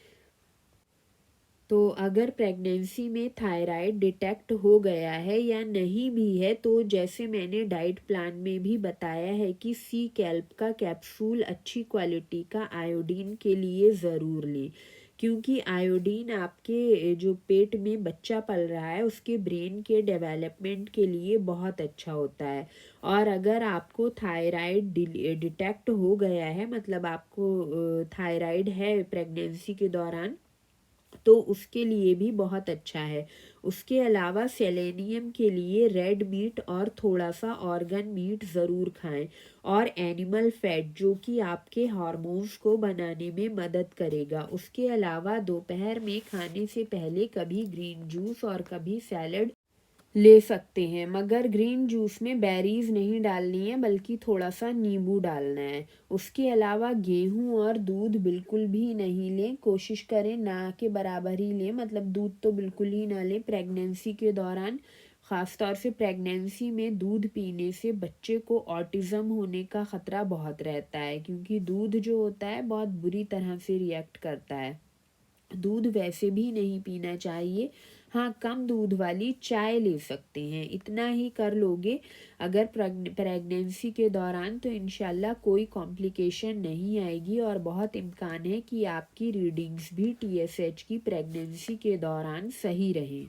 Speaker 1: तो अगर प्रेगनेंसी में थायराइड डिटेक्ट हो गया है या नहीं भी है, तो जैसे मैंने डाइट प्लान में भी बताया है कि C कैल्प का कैप्सूल अच्छी क्वालिटी का आयोडीन के लिए ज़रूर लें, क्योंकि आयोडीन आपके जो पेट में बच्चा पल रहा है उसके ब्रेन के डेवलपमेंट के लिए बहुत अच्छा होता है। और अगर आपको थायराइड डिटेक्ट हो गया है, मतलब आपको थायराइड है प्रेगनेंसी के दौरान, तो उसके लिए भी बहुत अच्छा है। उसके अलावा सेलेनियम के लिए रेड मीट और थोड़ा सा ऑर्गन मीट ज़रूर खाएं, और एनिमल फैट जो कि आपके हार्मोन्स को बनाने में मदद करेगा। उसके अलावा दोपहर में खाने से पहले कभी ग्रीन जूस और कभी सैलड ले सकते हैं, मगर ग्रीन जूस में बेरीज नहीं डालनी है बल्कि थोड़ा सा नींबू डालना है। उसके अलावा गेहूं और दूध बिल्कुल भी नहीं लें, कोशिश करें ना के बराबर ही लें, मतलब दूध तो बिल्कुल ही ना लें प्रेगनेंसी के दौरान। ख़ासतौर से प्रेगनेंसी में दूध पीने से बच्चे को ऑटिज़म होने का ख़तरा बहुत रहता है, क्योंकि दूध जो होता है बहुत बुरी तरह से रिएक्ट करता है। दूध वैसे भी नहीं पीना चाहिए। हाँ, कम दूध वाली चाय ले सकते हैं, इतना ही कर लोगे अगर प्रेगनेंसी के दौरान, तो इंशाल्लाह कोई कॉम्प्लिकेशन नहीं आएगी, और बहुत इम्कान है कि आपकी रीडिंग्स भी TSH की प्रेगनेंसी के दौरान सही रहें।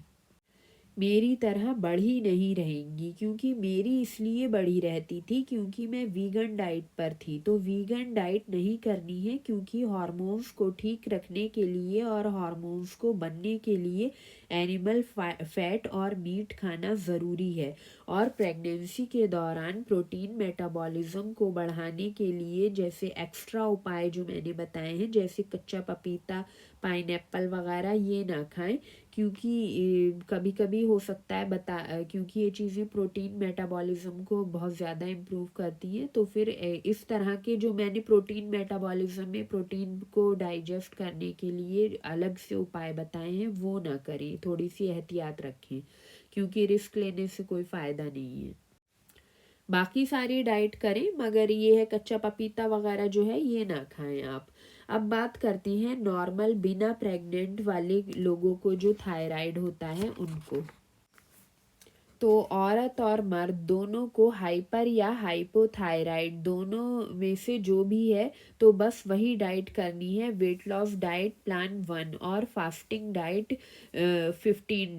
Speaker 1: मेरी तरह बढ़ी नहीं रहेंगी, क्योंकि मेरी इसलिए बढ़ी रहती थी क्योंकि मैं वीगन डाइट पर थी। तो वीगन डाइट नहीं करनी है, क्योंकि हार्मोन्स को ठीक रखने के लिए और हार्मोन्स को बनने के लिए एनिमल फैट और मीट खाना ज़रूरी है। और प्रेगनेंसी के दौरान प्रोटीन मेटाबॉलिज्म को बढ़ाने के लिए जैसे एक्स्ट्रा उपाय जो मैंने बताए हैं, जैसे कच्चा पपीता, पाइनएप्पल वगैरह, ये ना खाएं, क्योंकि कभी कभी हो सकता है क्योंकि ये चीज़ें प्रोटीन मेटाबॉलिज्म को बहुत ज़्यादा इम्प्रूव करती हैं। तो फिर इस तरह के जो मैंने प्रोटीन मेटाबॉलिज्म में प्रोटीन को डाइजेस्ट करने के लिए अलग से उपाय बताए हैं वो ना करें, थोड़ी सी एहतियात रखें, क्योंकि रिस्क लेने से कोई फ़ायदा नहीं है। बाकी सारी डाइट करें, मगर ये है कच्चा पपीता वगैरह जो है ये ना खाएं आप। अब बात करते हैं नॉर्मल बिना प्रेग्नेंट वाले लोगों को जो थायराइड होता है उनको। तो औरत और मर्द दोनों को हाइपर या हाइपोथायराइड दोनों में से जो भी है, तो बस वही डाइट करनी है, वेट लॉस डाइट प्लान 1 और fasting diet 15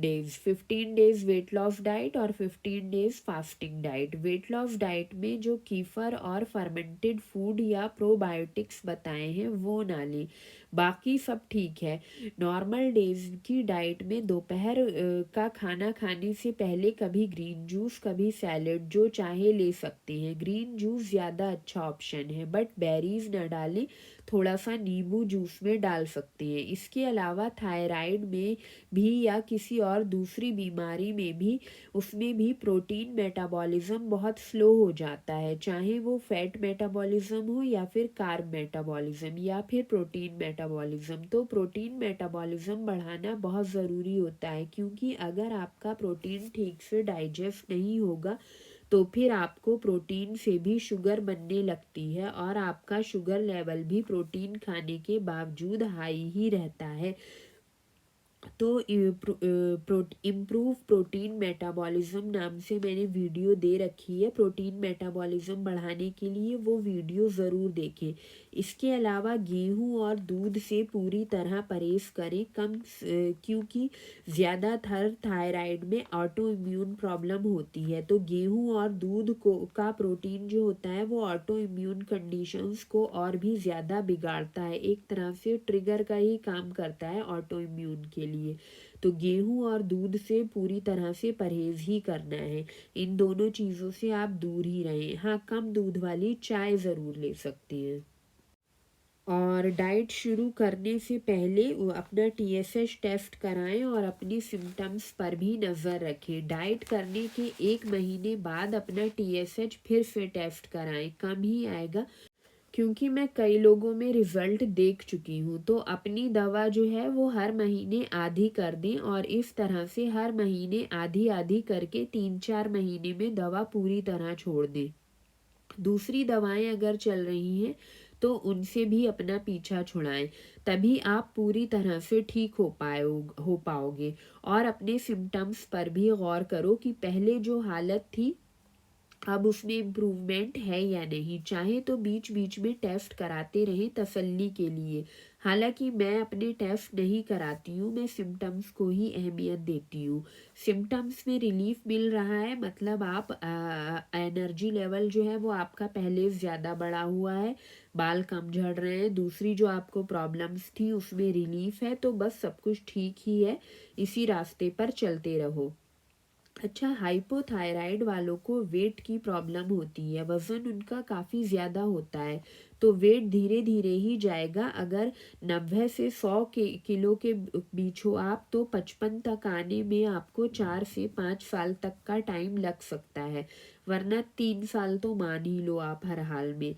Speaker 1: days weight loss diet और 15 days fasting diet. Weight loss diet में जो कीफर और फर्मेंटेड फूड या प्रोबायोटिक्स बताए हैं वो ना लें, बाकी सब ठीक है। नॉर्मल डेज की डाइट में दोपहर का खाना खाने से पहले कभी ग्रीन जूस कभी सैलेड जो चाहे ले सकते हैं। ग्रीन जूस ज़्यादा अच्छा ऑप्शन है, बट बेरीज न डालें, थोड़ा सा नींबू जूस में डाल सकते हैं। इसके अलावा थायराइड में भी या किसी और दूसरी बीमारी में भी, उसमें भी प्रोटीन मेटाबॉलिज्म बहुत स्लो हो जाता है, चाहे वो फैट मेटाबॉलिज्म हो या फिर कार्ब मेटाबॉलिज्म या फिर प्रोटीन मेटाबॉलिज्म। तो प्रोटीन मेटाबॉलिज्म बढ़ाना बहुत ज़रूरी होता है, क्योंकि अगर आपका प्रोटीन ठीक से डाइजेस्ट नहीं होगा तो फिर आपको प्रोटीन से भी शुगर बनने लगती है, और आपका शुगर लेवल भी प्रोटीन खाने के बावजूद हाई ही रहता है। तो इम्प्रूव प्रोटीन मेटाबॉलिज्म नाम से मैंने वीडियो दे रखी है, प्रोटीन मेटाबॉलिज्म बढ़ाने के लिए, वो वीडियो ज़रूर देखें। इसके अलावा गेहूं और दूध से पूरी तरह परहेज़ करें, क्योंकि ज़्यादातर थायराइड में ऑटो इम्यून प्रॉब्लम होती है। तो गेहूं और दूध का प्रोटीन जो होता है वो ऑटो इम्यून कंडीशंस को और भी ज़्यादा बिगाड़ता है, एक तरह से ट्रिगर का ही काम करता है ऑटो इम्यून के लिए। तो गेहूं और दूध से पूरी तरह से परहेज ही करना है, इन दोनों चीज़ों से आप दूर ही रहें। हाँ, कम दूध वाली चाय ज़रूर ले सकते हैं। और डाइट शुरू करने से पहले अपना TSH टेस्ट कराएं और अपनी सिम्टम्स पर भी नज़र रखें। डाइट करने के 1 महीने बाद अपना TSH फिर से टेस्ट कराएं, कम ही आएगा, क्योंकि मैं कई लोगों में रिज़ल्ट देख चुकी हूँ। तो अपनी दवा जो है वो हर महीने आधी कर दें, और इस तरह से हर महीने आधी आधी करके 3-4 महीने में दवा पूरी तरह छोड़ दें। दूसरी दवाएं अगर चल रही हैं तो उनसे भी अपना पीछा छुड़ाएं, तभी आप पूरी तरह से ठीक हो पाओगे। और अपने सिम्टम्स पर भी गौर करो कि पहले जो हालत थी अब उसमें इम्प्रूवमेंट है या नहीं, चाहे तो बीच बीच में टेस्ट कराते रहें तसल्ली के लिए। हालांकि मैं अपने टेस्ट नहीं कराती हूँ, मैं सिम्टम्स को ही अहमियत देती हूँ। सिम्टम्स में रिलीफ मिल रहा है मतलब आप एनर्जी लेवल जो है वो आपका पहले ज़्यादा बढ़ा हुआ है, बाल कम झड़ रहे हैं, दूसरी जो आपको प्रॉब्लम्स थी उसमें रिलीफ है, तो बस सब कुछ ठीक ही है, इसी रास्ते पर चलते रहो। अच्छा, हाइपोथायराइड वालों को वेट की प्रॉब्लम होती है, वज़न उनका काफ़ी ज़्यादा होता है, तो वेट धीरे धीरे ही जाएगा। अगर 90 से 100 किलो के बीच हो आप, तो 55 तक आने में आपको 4 से 5 साल तक का टाइम लग सकता है, वरना 3 साल तो मान ही लो आप हर हाल में।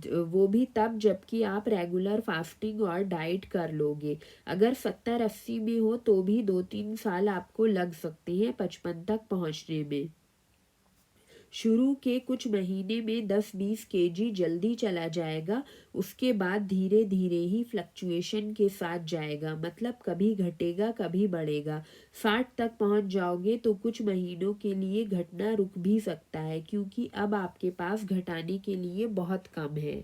Speaker 1: वो भी तब जबकि आप रेगुलर फास्टिंग और डाइट कर लोगे। अगर 70-80 में हो तो भी 2-3 साल आपको लग सकते हैं 55 तक पहुंचने में। शुरू के कुछ महीने में 10-20 केजी जल्दी चला जाएगा, उसके बाद धीरे धीरे ही फ्लक्चुएशन के साथ जाएगा, मतलब कभी घटेगा कभी बढ़ेगा। 60 तक पहुंच जाओगे तो कुछ महीनों के लिए घटना रुक भी सकता है, क्योंकि अब आपके पास घटाने के लिए बहुत कम है।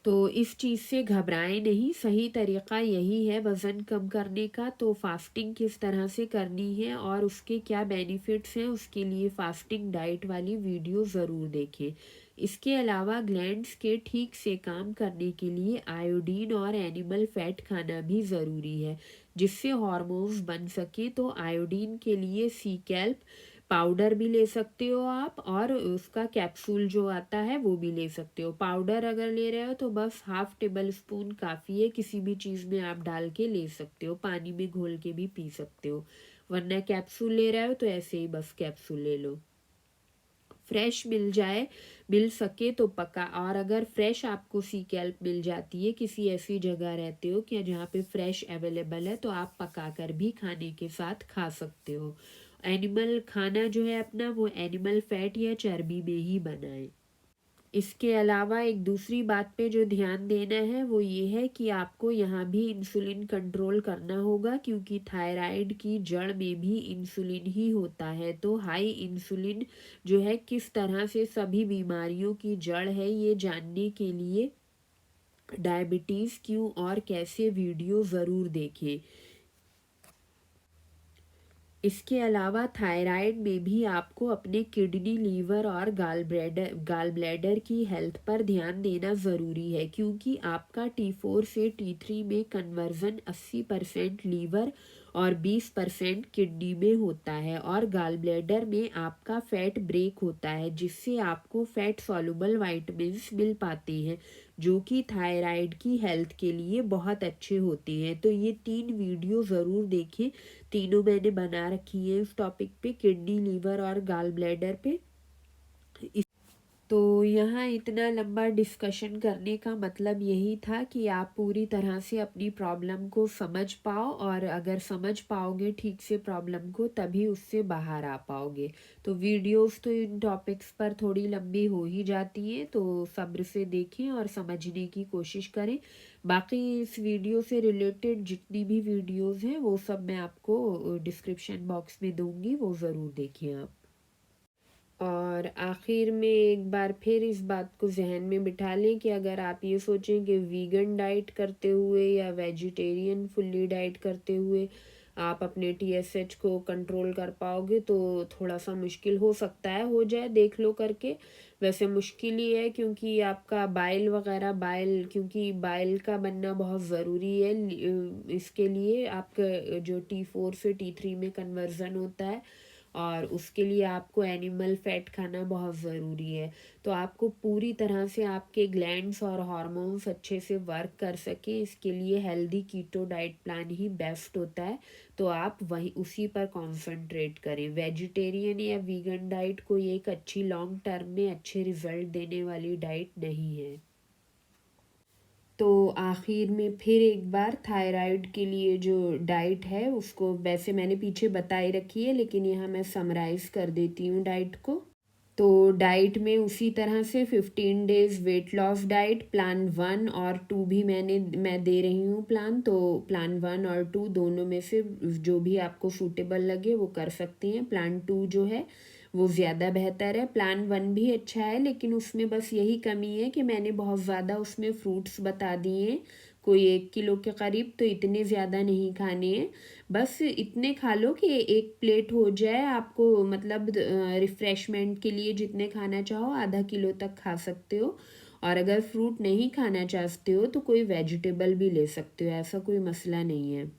Speaker 1: तो इस चीज़ से घबराएं नहीं, सही तरीक़ा यही है वज़न कम करने का। तो फास्टिंग किस तरह से करनी है और उसके क्या बेनिफिट्स हैं, उसके लिए फास्टिंग डाइट वाली वीडियो ज़रूर देखें। इसके अलावा ग्लैंड्स के ठीक से काम करने के लिए आयोडीन और एनिमल फैट खाना भी ज़रूरी है, जिससे हार्मोन्स बन सके। तो आयोडीन के लिए सी कैल्प पाउडर भी ले सकते हो आप, और उसका कैप्सूल जो आता है वो भी ले सकते हो। पाउडर अगर ले रहे हो तो बस हाफ टेबल स्पून काफ़ी है, किसी भी चीज़ में आप डाल के ले सकते हो, पानी में घोल के भी पी सकते हो, वरना कैप्सूल ले रहे हो तो ऐसे ही बस कैप्सूल ले लो। फ्रेश मिल सके तो पका, और अगर फ्रेश आपको सी कैल्प मिल जाती है, किसी ऐसी जगह रहते हो कि जहाँ पे फ्रेश अवेलेबल है, तो आप पका कर भी खाने के साथ खा सकते हो। एनिमल खाना जो है अपना, वो एनिमल फैट या चर्बी में ही बनाएं। इसके अलावा एक दूसरी बात पे जो ध्यान देना है वो ये है कि आपको यहाँ भी इंसुलिन कंट्रोल करना होगा, क्योंकि थायराइड की जड़ में भी इंसुलिन ही होता है। तो हाई इंसुलिन जो है किस तरह से सभी बीमारियों की जड़ है, ये जानने के लिए डायबिटीज़ क्यों और कैसे वीडियो ज़रूर देखें। इसके अलावा थायराइड में भी आपको अपने किडनी, लीवर और गाल ब्लैडर की हेल्थ पर ध्यान देना ज़रूरी है, क्योंकि आपका T4 से T3 में कन्वर्जन 80% लीवर और 20% किडनी में होता है, और गाल ब्लैडर में आपका फैट ब्रेक होता है, जिससे आपको फैट सॉल्युबल वाइटमिन्स मिल पाते हैं, जो कि थायराइड की हेल्थ के लिए बहुत अच्छे होते हैं। तो ये 3 वीडियो ज़रूर देखें, तीनों मैंने बना रखी है इस टॉपिक पे, किडनी, लीवर और गाल ब्लैडर पे। तो यहाँ इतना लंबा डिस्कशन करने का मतलब यही था कि आप पूरी तरह से अपनी प्रॉब्लम को समझ पाओ, और अगर समझ पाओगे ठीक से प्रॉब्लम को, तभी उससे बाहर आ पाओगे। तो वीडियोस तो इन टॉपिक्स पर थोड़ी लंबी हो ही जाती हैं, तो सब्र से देखें और समझने की कोशिश करें। बाकी इस वीडियो से रिलेटेड जितनी भी वीडियोस हैं वो सब मैं आपको डिस्क्रिप्शन बॉक्स में दूंगी, वो ज़रूर देखें आप। और आखिर में एक बार फिर इस बात को जहन में बिठा लें कि अगर आप ये सोचें कि वीगन डाइट करते हुए या वेजिटेरियन फुल्ली डाइट करते हुए आप अपने TSH को कंट्रोल कर पाओगे, तो थोड़ा सा मुश्किल हो सकता है, हो जाए देख लो करके। वैसे मुश्किल ही है, क्योंकि आपका बाइल क्योंकि बाइल का बनना बहुत ज़रूरी है। इसके लिए आपका जो T4 से T3 में कन्वर्ज़न होता है, और उसके लिए आपको एनिमल फैट खाना बहुत ज़रूरी है। तो आपको पूरी तरह से आपके ग्लैंड्स और हार्मोन्स अच्छे से वर्क कर सकें, इसके लिए हेल्दी कीटो डाइट प्लान ही बेस्ट होता है। तो आप वही उसी पर कॉन्सेंट्रेट करें। वेजिटेरियन या वीगन डाइट कोई एक अच्छी लॉन्ग टर्म में अच्छे रिजल्ट देने वाली डाइट नहीं है। तो आखिर में फिर एक बार थायराइड के लिए जो डाइट है उसको वैसे मैंने पीछे बताई रखी है, लेकिन यहाँ मैं समराइज़ कर देती हूँ डाइट को। तो डाइट में उसी तरह से 15 days weight loss diet, plan 1 और 2 भी मैं दे रही हूँ प्लान। तो प्लान 1 और 2 दोनों में से जो भी आपको सूटेबल लगे वो कर सकती हैं। प्लान 2 जो है वो ज़्यादा बेहतर है। प्लान 1 भी अच्छा है, लेकिन उसमें बस यही कमी है कि मैंने बहुत ज़्यादा उसमें फ्रूट्स बता दिए हैं, कोई 1 किलो के करीब, तो इतने ज़्यादा नहीं खाने हैं। बस इतने खा लो कि एक प्लेट हो जाए आपको, मतलब रिफ़्रेशमेंट के लिए जितने खाना चाहो आधा किलो तक खा सकते हो। और अगर फ्रूट नहीं खाना चाहते हो तो कोई वेजिटेबल भी ले सकते हो, ऐसा कोई मसला नहीं है।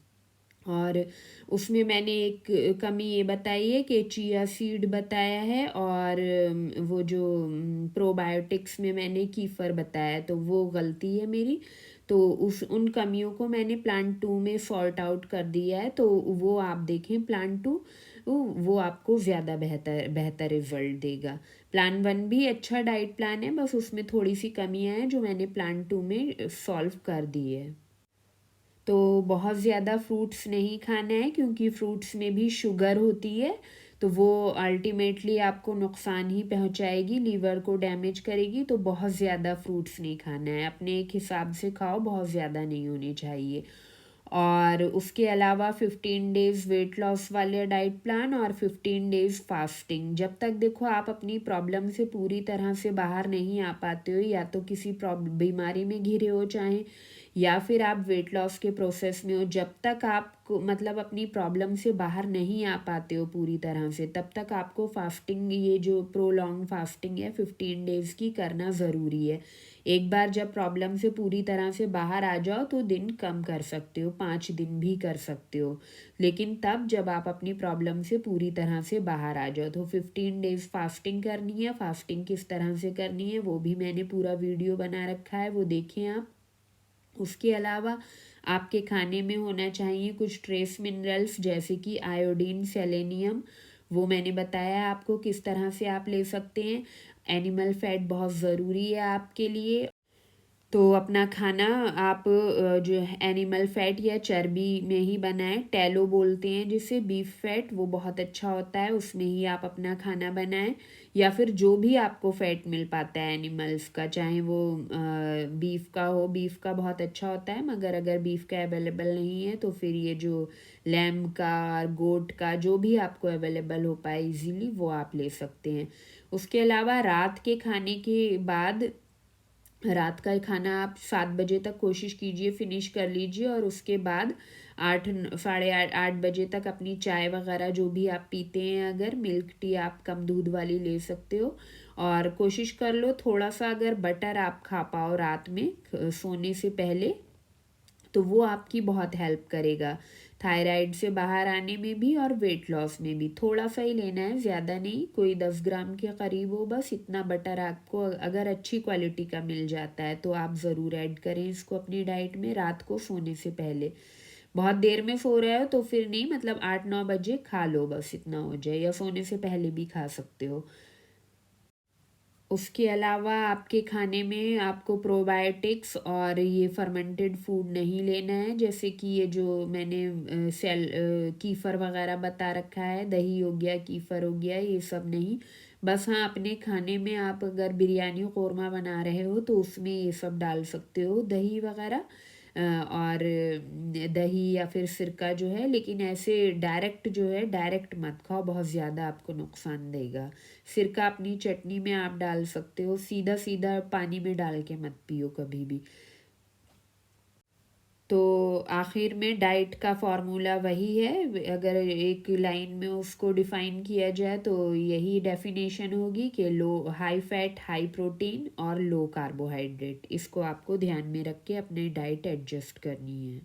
Speaker 1: और उसमें मैंने एक कमी ये बताई है कि चिया सीड बताया है, और वो जो प्रोबायोटिक्स में मैंने कीफ़र बताया, तो वो गलती है मेरी। तो उन कमियों को मैंने प्लान 2 में सॉर्ट आउट कर दिया है, तो वो आप देखें प्लान 2, वो आपको ज़्यादा बेहतर बेहतर रिज़ल्ट देगा। प्लान 1 भी अच्छा डाइट प्लान है, बस उसमें थोड़ी सी कमियां हैं जो मैंने प्लान 2 में सॉल्व कर दी है। तो बहुत ज़्यादा फ्रूट्स नहीं खाना है, क्योंकि फ्रूट्स में भी शुगर होती है, तो वो अल्टीमेटली आपको नुकसान ही पहुंचाएगी, लीवर को डैमेज करेगी। तो बहुत ज़्यादा फ्रूट्स नहीं खाना है, अपने एक हिसाब से खाओ, बहुत ज़्यादा नहीं होनी चाहिए। और उसके अलावा 15 डेज़ वेट लॉस वाले डाइट प्लान और 15 डेज़ फास्टिंग। जब तक देखो आप अपनी प्रॉब्लम से पूरी तरह से बाहर नहीं आ पाते हो, या तो किसी बीमारी में घिरे हो, चाहे या फिर आप वेट लॉस के प्रोसेस में हो, जब तक आप मतलब अपनी प्रॉब्लम से बाहर नहीं आ पाते हो पूरी तरह से, तब तक आपको फास्टिंग, ये जो प्रोलॉन्ग फास्टिंग है 15 डेज़ की, करना ज़रूरी है। एक बार जब प्रॉब्लम से पूरी तरह से बाहर आ जाओ तो दिन कम कर सकते हो, 5 दिन भी कर सकते हो, लेकिन तब जब आप अपनी प्रॉब्लम से पूरी तरह से बाहर आ जाओ। तो 15 डेज़ फास्टिंग करनी है। फास्टिंग किस तरह से करनी है वो भी मैंने पूरा वीडियो बना रखा है, वो देखें आप। उसके अलावा आपके खाने में होना चाहिए कुछ ट्रेस मिनरल्स, जैसे कि आयोडीन, सेलेनियम, वो मैंने बताया आपको किस तरह से आप ले सकते हैं। एनिमल फैट बहुत ज़रूरी है आपके लिए। तो अपना खाना आप जो है एनिमल फैट या चर्बी में ही बनाएं, टैलो बोलते हैं जिसे, बीफ फैट, वो बहुत अच्छा होता है, उसमें ही आप अपना खाना बनाएं। या फिर जो भी आपको फैट मिल पाता है एनिमल्स का, चाहे वो बीफ का हो, बीफ का बहुत अच्छा होता है, मगर अगर बीफ का अवेलेबल नहीं है तो फिर ये जो लैम का, गोट का, जो भी आपको अवेलेबल हो पाए इजीली, वो आप ले सकते हैं। उसके अलावा रात के खाने के बाद, रात का खाना आप 7 बजे तक कोशिश कीजिए फिनिश कर लीजिए, और उसके बाद 8, 8:30 तक अपनी चाय वगैरह जो भी आप पीते हैं, अगर मिल्क टी आप कम दूध वाली ले सकते हो। और कोशिश कर लो थोड़ा सा अगर बटर आप खा पाओ रात में सोने से पहले, तो वो आपकी बहुत हेल्प करेगा थायराइड से बाहर आने में भी, और वेट लॉस में भी। थोड़ा सा ही लेना है, ज़्यादा नहीं, कोई 10 ग्राम के करीब हो बस, इतना बटर आपको अगर अच्छी क्वालिटी का मिल जाता है तो आप ज़रूर ऐड करें इसको अपनी डाइट में रात को सोने से पहले। बहुत देर में सो रहे हो तो फिर नहीं, मतलब 8, 9 बजे खा लो, बस इतना हो जाए, या सोने से पहले भी खा सकते हो। उसके अलावा आपके खाने में आपको प्रोबायोटिक्स और ये फर्मेंटेड फूड नहीं लेना है, जैसे कि ये जो मैंने कीफ़र वगैरह बता रखा है, दही हो गया, कीफ़र हो गया, ये सब नहीं। बस हाँ, अपने खाने में आप अगर बिरयानी कौरमा बना रहे हो तो उसमें ये सब डाल सकते हो, दही वगैरह, और दही या फिर सिरका जो है, लेकिन ऐसे डायरेक्ट जो है, डायरेक्ट मत खाओ, बहुत ज़्यादा आपको नुकसान देगा। सिरका अपनी चटनी में आप डाल सकते हो, सीधा सीधा पानी में डाल के मत पियो कभी भी। तो आखिर में डाइट का फॉर्मूला वही है, अगर एक लाइन में उसको डिफ़ाइन किया जाए तो यही डेफिनेशन होगी कि लो, हाई फैट, हाई प्रोटीन और लो कार्बोहाइड्रेट, इसको आपको ध्यान में रख के अपनी डाइट एडजस्ट करनी है।